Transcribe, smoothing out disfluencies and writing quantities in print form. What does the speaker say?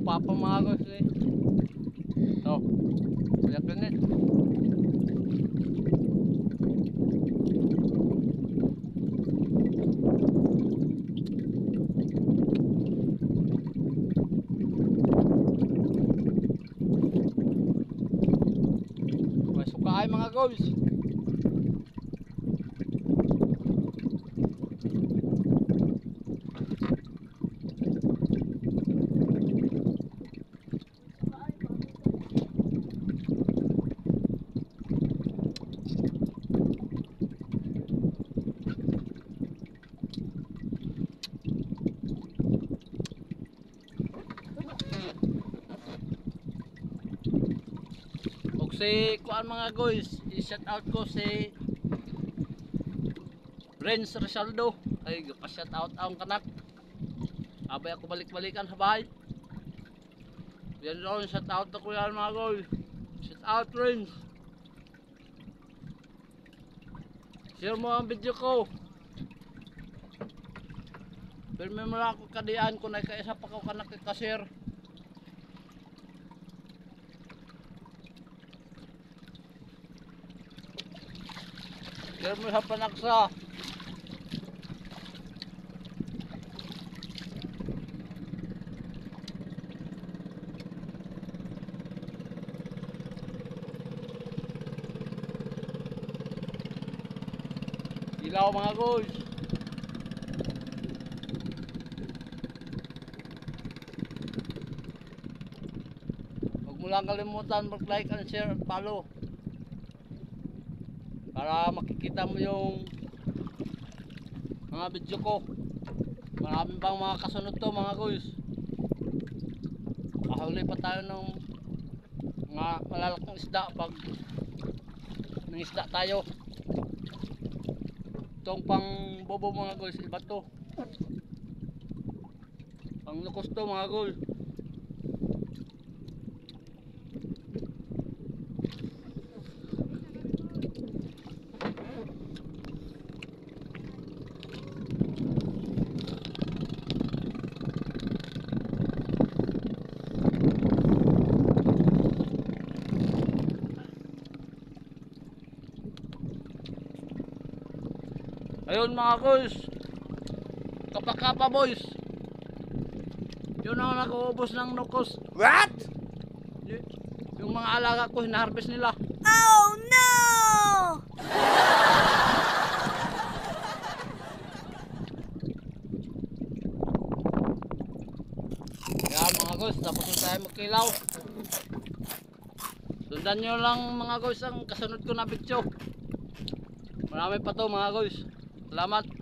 papa mga guys eh. Ito. Kuya Kenneth. May sukaay mga guys. Si kuan mga guys, i-shout out ko si Renz Rizaldo. Ay pa-shout out ang kanak. Abay ako balik-balikan sa bahay. Yan doon, shout out ako yan mga guys. Shout out Renz. Share mo ang video ko. Pero may mula ako kadian kung nagkaisa pa ko kanak ka-share. Share mo sa panaksa. Ilaw mga guys. Huwag mo lang kalimutan mag-like and share at follow. Para makikita mo yung mga video ko. Maraming bang mga kasunod to mga guys. Kahuli pa tayo ng mga malalaking isda pag nangisda tayo. Itong pang bobo mga guys, iba to. Pang lukos to mga guys. Ayun mga guys, kapakapa boys. Yun ang nag-uubos ng nukos. What? Yung mga alaga ko, hina-harvest nila. Oh no! Kaya mga guys, tapos na tayo magkilaw. Sundan nyo lang mga guys ang kasunod ko na video. Marami pa to mga guys. Salamat.